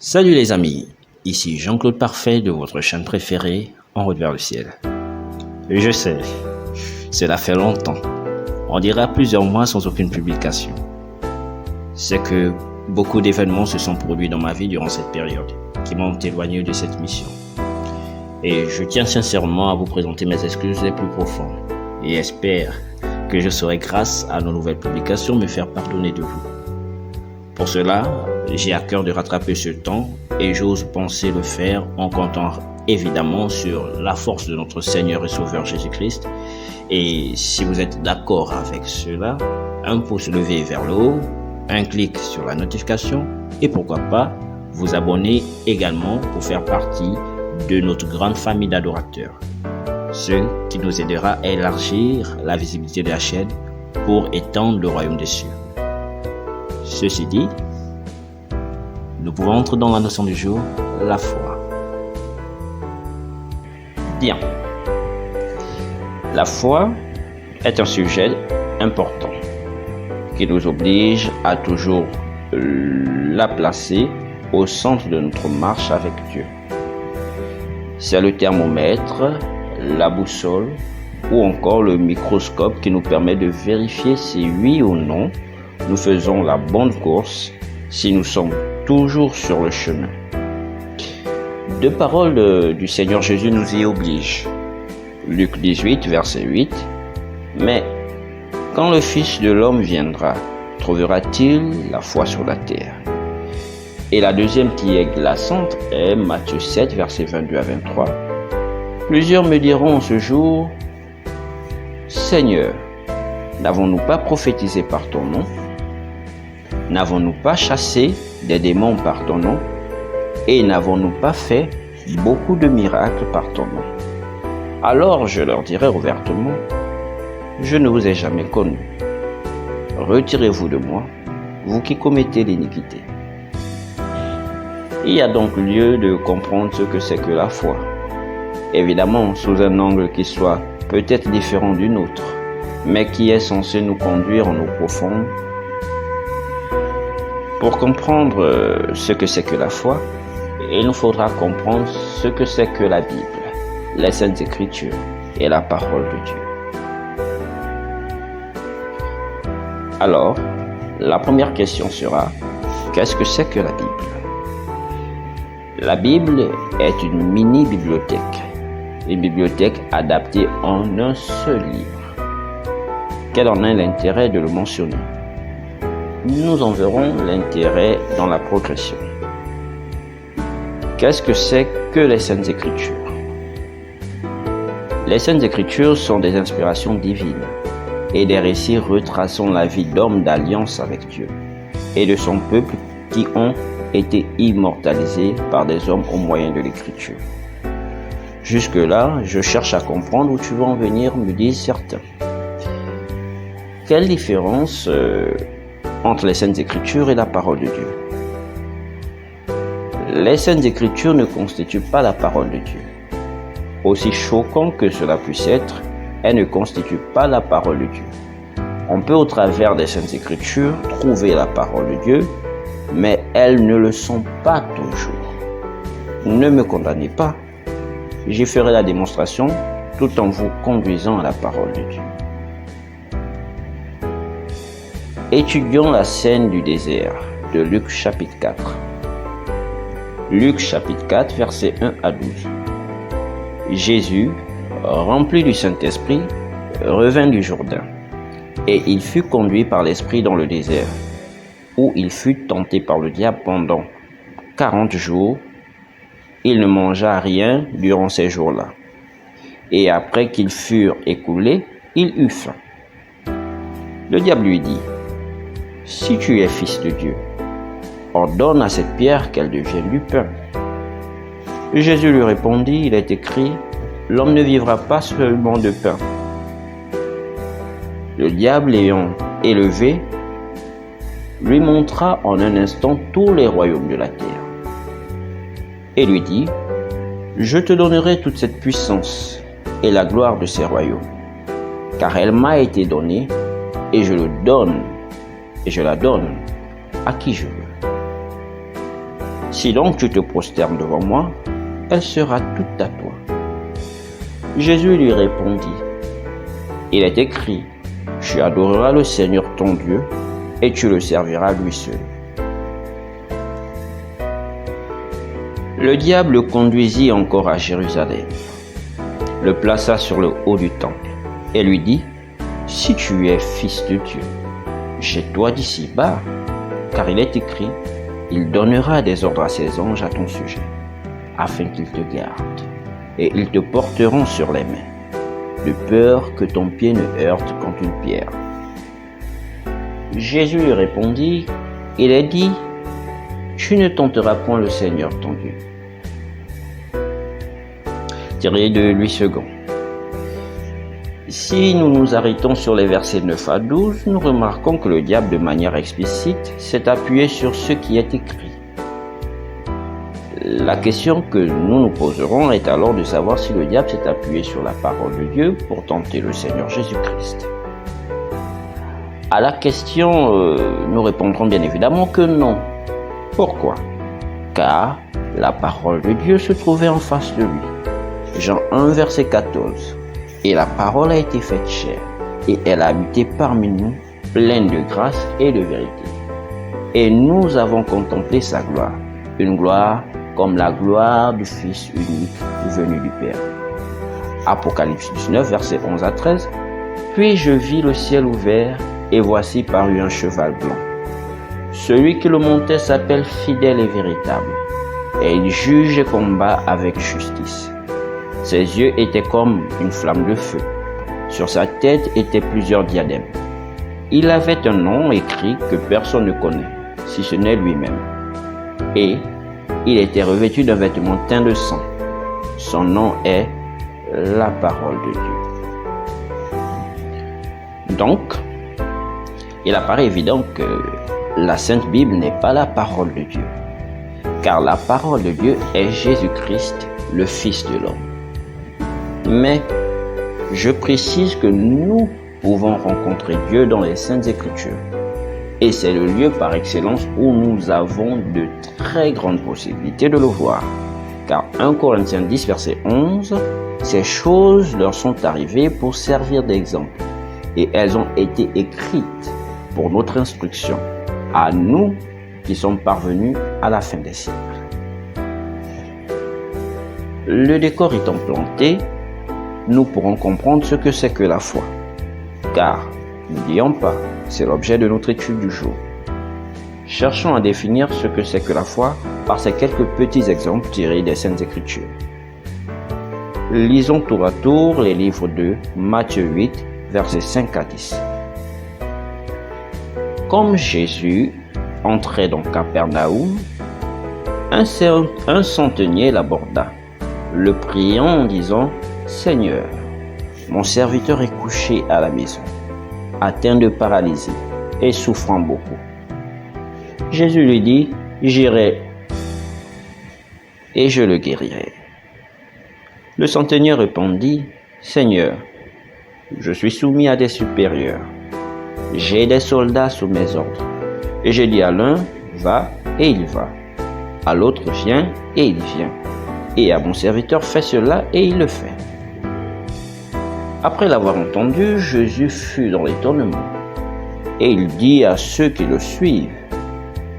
Salut les amis, ici Jean-Claude Parfait de votre chaîne préférée, En route vers le ciel. Je sais, cela fait longtemps, on dira plusieurs mois sans aucune publication. C'est que beaucoup d'événements se sont produits dans ma vie durant cette période, qui m'ont éloigné de cette mission. Et je tiens sincèrement à vous présenter mes excuses les plus profondes, et espère que je saurai grâce à nos nouvelles publications me faire pardonner de vous. Pour cela, j'ai à cœur de rattraper ce temps et j'ose penser le faire en comptant évidemment sur la force de notre Seigneur et Sauveur Jésus-Christ. Et si vous êtes d'accord avec cela, un pouce levé vers le haut, un clic sur la notification et pourquoi pas vous abonner également pour faire partie de notre grande famille d'adorateurs. Ce qui nous aidera à élargir la visibilité de la chaîne pour étendre le royaume des cieux. Ceci dit, nous pouvons entrer dans la notion du jour, la foi. Bien. La foi est un sujet important qui nous oblige à toujours la placer au centre de notre marche avec Dieu. C'est le thermomètre, la boussole ou encore le microscope qui nous permet de vérifier si oui ou non nous faisons la bonne course, si nous sommes toujours sur le chemin. Deux paroles du Seigneur Jésus nous y obligent. Luc 18, verset 8. Mais quand le Fils de l'homme viendra, trouvera-t-il la foi sur la terre? Et la deuxième qui est glaçante est Matthieu 7, verset 22 à 23. Plusieurs me diront en ce jour, Seigneur, n'avons-nous pas prophétisé par ton nom? N'avons-nous pas chassé des démons par ton nom? Et n'avons-nous pas fait beaucoup de miracles par ton nom? Alors je leur dirai ouvertement, je ne vous ai jamais connu. Retirez-vous de moi, vous qui commettez l'iniquité. Il y a donc lieu de comprendre ce que c'est que la foi. Évidemment, sous un angle qui soit peut-être différent du nôtre, mais qui est censé nous conduire en eau profonde. Pour comprendre ce que c'est que la foi, il nous faudra comprendre ce que c'est que la Bible, les Saintes Écritures et la parole de Dieu. Alors, la première question sera, qu'est-ce que c'est que la Bible? La Bible est une mini-bibliothèque, une bibliothèque adaptée en un seul livre. Quel en est l'intérêt de le mentionner? Nous en verrons l'intérêt dans la progression. Qu'est-ce que c'est que les Saintes Écritures? Les Saintes Écritures sont des inspirations divines et des récits retraçant la vie d'hommes d'alliance avec Dieu et de son peuple qui ont été immortalisés par des hommes au moyen de l'Écriture. Jusque-là, je cherche à comprendre où tu veux en venir, me disent certains. Quelle différence entre les Saintes Écritures et la parole de Dieu? Les Saintes Écritures ne constituent pas la parole de Dieu. Aussi choquant que cela puisse être, elles ne constituent pas la parole de Dieu. On peut au travers des Saintes Écritures trouver la parole de Dieu, mais elles ne le sont pas toujours. Ne me condamnez pas, j'y ferai la démonstration tout en vous conduisant à la parole de Dieu. Étudions la scène du désert de Luc chapitre 4. Luc chapitre 4, versets 1 à 12. Jésus, rempli du Saint-Esprit, revint du Jourdain, et il fut conduit par l'Esprit dans le désert, où il fut tenté par le diable pendant 40 jours. Il ne mangea rien durant ces jours-là. Et après qu'ils furent écoulés, il eut faim. Le diable lui dit, « Si tu es fils de Dieu, ordonne à cette pierre qu'elle devienne du pain. » Jésus lui répondit, il est écrit, « L'homme ne vivra pas seulement de pain. » Le diable l'ayant élevé, lui montra en un instant tous les royaumes de la terre. Et lui dit, « Je te donnerai toute cette puissance et la gloire de ces royaumes, car elle m'a été donnée, et je la donne à qui je veux. » Si donc tu te prosternes devant moi, elle sera toute à toi. » Jésus lui répondit, « Il est écrit, tu adoreras le Seigneur ton Dieu et tu le serviras lui seul. » Le diable le conduisit encore à Jérusalem, le plaça sur le haut du temple et lui dit, « Si tu es fils de Dieu, jette-toi d'ici bas, car il est écrit, il donnera des ordres à ses anges à ton sujet, afin qu'ils te gardent, et ils te porteront sur les mains, de peur que ton pied ne heurte contre une pierre. » Jésus lui répondit, « Il est dit, tu ne tenteras point le Seigneur ton Dieu. » Tiré de Louis II. Si nous nous arrêtons sur les versets 9 à 12, nous remarquons que le diable, de manière explicite, s'est appuyé sur ce qui est écrit. La question que nous nous poserons est alors de savoir si le diable s'est appuyé sur la parole de Dieu pour tenter le Seigneur Jésus-Christ. À la question, nous répondrons bien évidemment que non. Pourquoi? Car la parole de Dieu se trouvait en face de lui. Jean 1, verset 14. Et la parole a été faite chair, et elle a habité parmi nous, pleine de grâce et de vérité. Et nous avons contemplé sa gloire, une gloire comme la gloire du Fils unique venu du Père. Apocalypse 19, verset 11 à 13. Puis je vis le ciel ouvert, et voici parut un cheval blanc. Celui qui le montait s'appelle Fidèle et Véritable, et il juge et combat avec justice. Ses yeux étaient comme une flamme de feu. Sur sa tête étaient plusieurs diadèmes. Il avait un nom écrit que personne ne connaît, si ce n'est lui-même. Et il était revêtu d'un vêtement teint de sang. Son nom est la parole de Dieu. Donc, il apparaît évident que la Sainte Bible n'est pas la parole de Dieu, car la parole de Dieu est Jésus-Christ, le Fils de l'homme. Mais je précise que nous pouvons rencontrer Dieu dans les Saintes Écritures. Et c'est le lieu par excellence où nous avons de très grandes possibilités de le voir. Car 1 Corinthiens 10, verset 11, ces choses leur sont arrivées pour servir d'exemple. Et elles ont été écrites pour notre instruction, à nous qui sommes parvenus à la fin des siècles. Le décor étant planté, nous pourrons comprendre ce que c'est que la foi. Car, n'oublions pas, c'est l'objet de notre étude du jour. Cherchons à définir ce que c'est que la foi par ces quelques petits exemples tirés des Saintes Écritures. Lisons tour à tour les livres de Matthieu 8, versets 5 à 10. Comme Jésus entrait dans Capernaum, un centenier l'aborda, le priant en disant, « Seigneur, mon serviteur est couché à la maison, atteint de paralysie et souffrant beaucoup. » Jésus lui dit, « J'irai et je le guérirai. » Le centenier répondit, « Seigneur, je suis soumis à des supérieurs. J'ai des soldats sous mes ordres. Et je dis à l'un, va, et il va. À l'autre, viens, et il vient. Et à mon serviteur, fais cela, et il le fait. » Après l'avoir entendu, Jésus fut dans l'étonnement. Et il dit à ceux qui le suivent,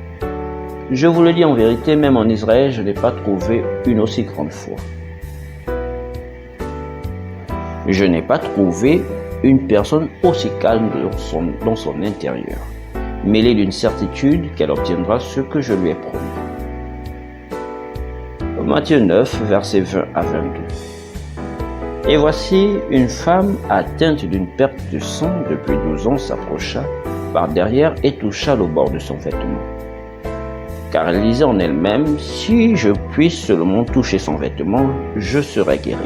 « Je vous le dis en vérité, même en Israël, je n'ai pas trouvé une aussi grande foi. Je n'ai pas trouvé une personne aussi calme dans son intérieur, mêlée d'une certitude qu'elle obtiendra ce que je lui ai promis. » Matthieu 9, versets 20 à 22. Et voici une femme atteinte d'une perte de sang depuis 12 ans s'approcha par derrière et toucha le bord de son vêtement. Car elle disait en elle-même, si je puis seulement toucher son vêtement, je serai guérie.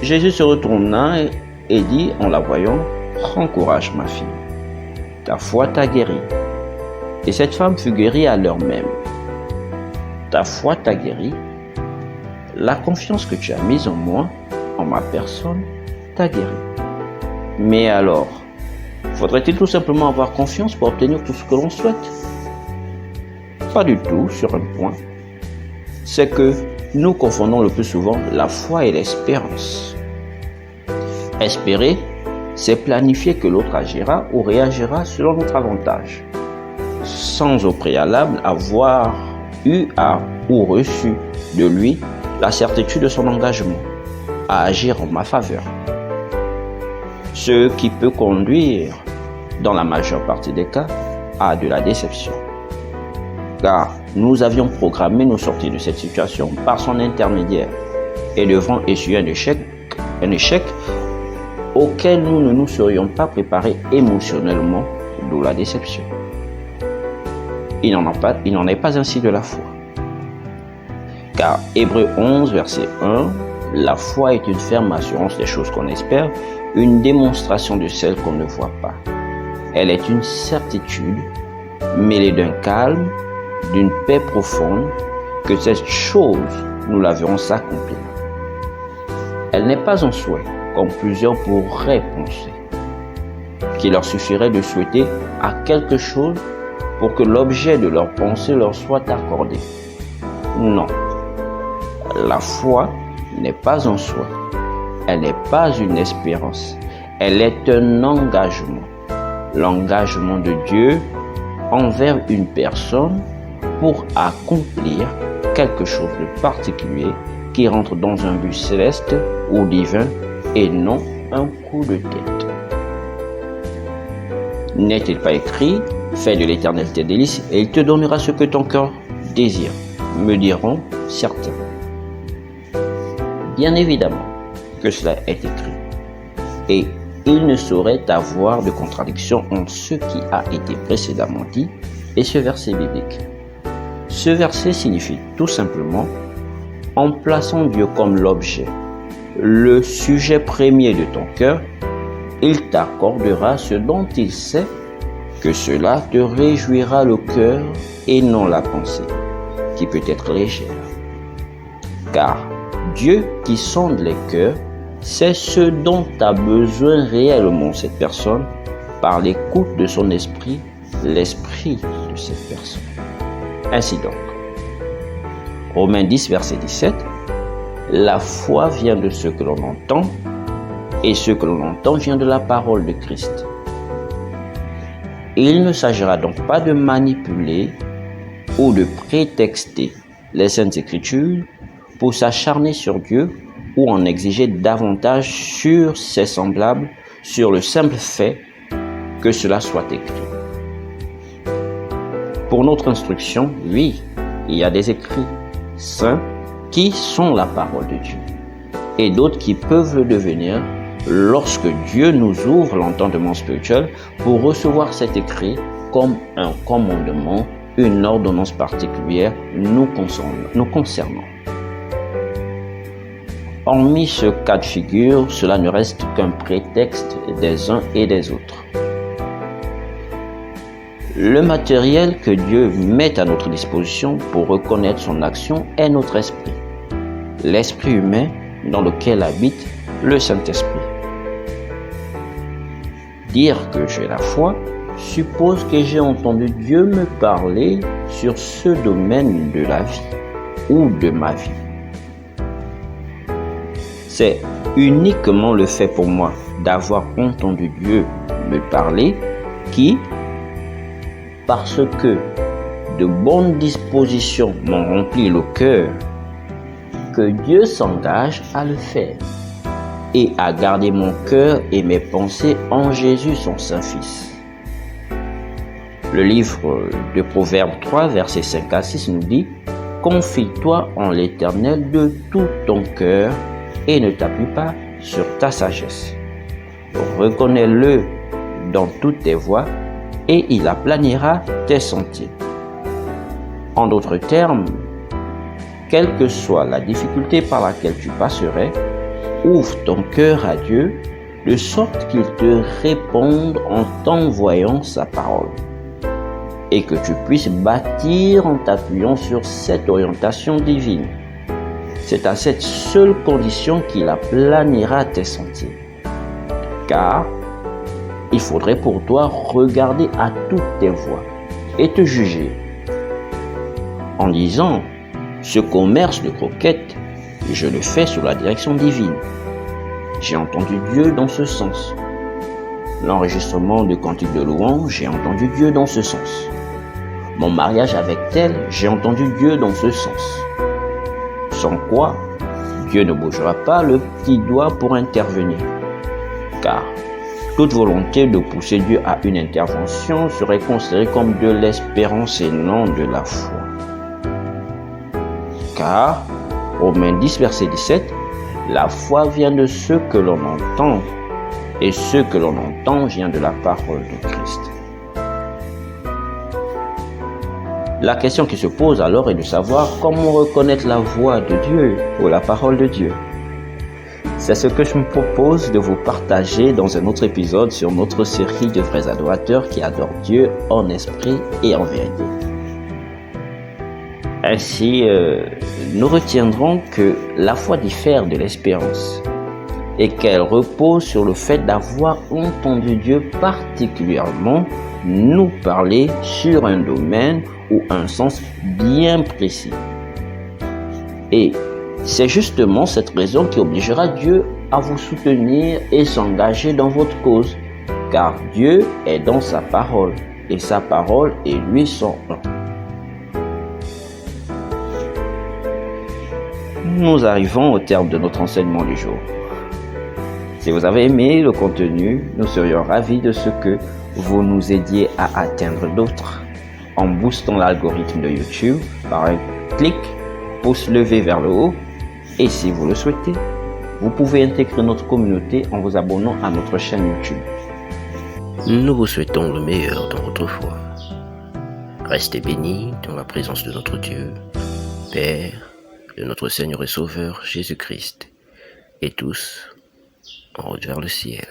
Jésus se retourna et dit en la voyant, prends courage ma fille, ta foi t'a guérie. Et cette femme fut guérie à l'heure même. Ta foi t'a guérie. La confiance que tu as mise en moi, en ma personne, t'a guéri. Mais alors, faudrait-il tout simplement avoir confiance pour obtenir tout ce que l'on souhaite? pas du tout sur un point, c'est que nous confondons le plus souvent la foi et l'espérance. Espérer, c'est planifier que l'autre agira ou réagira selon notre avantage, sans au préalable avoir eu ou reçu de lui la certitude de son engagement à agir en ma faveur. Ce qui peut conduire, dans la majeure partie des cas, à de la déception. Car nous avions programmé nos sorties de cette situation par son intermédiaire et devant essuyer un échec auquel nous ne nous serions pas préparés émotionnellement, d'où la déception. Il n'en est pas ainsi de la foi. Car Hébreux 11, verset 1, la foi est une ferme assurance des choses qu'on espère, une démonstration de celles qu'on ne voit pas. Elle est une certitude mêlée d'un calme, d'une paix profonde, que cette chose, nous la verrons s'accomplir. Elle n'est pas un souhait, comme plusieurs pourraient penser, qu'il leur suffirait de souhaiter à quelque chose pour que l'objet de leur pensée leur soit accordé. Non, la foi n'est pas un souhait, elle n'est pas une espérance, elle est un engagement. L'engagement de Dieu envers une personne pour accomplir quelque chose de particulier qui rentre dans un but céleste ou divin et non un coup de tête. N'est-il pas écrit, fais de l'Éternel tes délices et il te donnera ce que ton cœur désire, me diront certains. Bien évidemment que cela est écrit et il ne saurait avoir de contradiction entre ce qui a été précédemment dit et ce verset biblique. Ce verset signifie tout simplement, en plaçant Dieu comme l'objet, le sujet premier de ton cœur, il t'accordera ce dont il sait que cela te réjouira le cœur et non la pensée, qui peut être légère. Car Dieu qui sonde les cœurs, c'est ce dont a besoin réellement cette personne par l'écoute de son esprit, l'esprit de cette personne. Ainsi donc, Romains 10, verset 17, la foi vient de ce que l'on entend, et ce que l'on entend vient de la parole de Christ. Il ne s'agira donc pas de manipuler ou de prétexter les Saintes Écritures pour s'acharner sur Dieu ou en exiger davantage sur ses semblables, sur le simple fait que cela soit écrit. Pour notre instruction, oui, il y a des écrits saints qui sont la parole de Dieu et d'autres qui peuvent le devenir lorsque Dieu nous ouvre l'entendement spirituel pour recevoir cet écrit comme un commandement, une ordonnance particulière nous concernant. Hormis ce cas de figure, cela ne reste qu'un prétexte des uns et des autres. Le matériel que Dieu met à notre disposition pour reconnaître son action est notre esprit, l'esprit humain dans lequel habite le Saint-Esprit. Dire que j'ai la foi suppose que j'ai entendu Dieu me parler sur ce domaine de la vie ou de ma vie. C'est uniquement le fait pour moi d'avoir entendu Dieu me parler qui, parce que de bonnes dispositions m'ont rempli le cœur, que Dieu s'engage à le faire et à garder mon cœur et mes pensées en Jésus son Saint-Fils. Le livre de Proverbes 3, versets 5 à 6 nous dit « Confie-toi en l'Éternel de tout ton cœur et ne t'appuie pas sur ta sagesse. Reconnais-le dans toutes tes voies et il aplanira tes sentiers. » En d'autres termes, quelle que soit la difficulté par laquelle tu passerais, ouvre ton cœur à Dieu de sorte qu'il te réponde en t'envoyant sa parole et que tu puisses bâtir en t'appuyant sur cette orientation divine. C'est à cette seule condition qu'il aplanira tes sentiers. Car il faudrait pour toi regarder à toutes tes voies et te juger. en disant « Ce commerce de croquettes, je le fais sous la direction divine. » J'ai entendu Dieu dans ce sens. L'enregistrement de cantiques de louange, j'ai entendu Dieu dans ce sens. Mon mariage avec tel, j'ai entendu Dieu dans ce sens. Sans quoi, Dieu ne bougera pas le petit doigt pour intervenir. Car toute volonté de pousser Dieu à une intervention serait considérée comme de l'espérance et non de la foi. Car, Romains 10, verset 17, la foi vient de ce que l'on entend, et ce que l'on entend vient de la parole de Christ. La question qui se pose alors est de savoir comment reconnaître la voix de Dieu ou la parole de Dieu. C'est ce que je me propose de vous partager dans un autre épisode sur notre série de vrais adorateurs qui adorent Dieu en esprit et en vérité. Ainsi, nous retiendrons que la foi diffère de l'espérance et qu'elle repose sur le fait d'avoir entendu Dieu particulièrement nous parler sur un domaine ou un sens bien précis. Et c'est justement cette raison qui obligera Dieu à vous soutenir et s'engager dans votre cause, car Dieu est dans sa parole et sa parole et lui sont un. Nous arrivons au terme de notre enseignement du jour. Si vous avez aimé le contenu, nous serions ravis de ce que vous nous aidiez à atteindre d'autres en boostant l'algorithme de YouTube par un clic, pouce levé vers le haut. Et si vous le souhaitez, vous pouvez intégrer notre communauté en vous abonnant à notre chaîne YouTube. Nous vous souhaitons le meilleur dans votre foi. Restez bénis dans la présence de notre Dieu, Père, de notre Seigneur et Sauveur Jésus-Christ, et tous en route vers le ciel.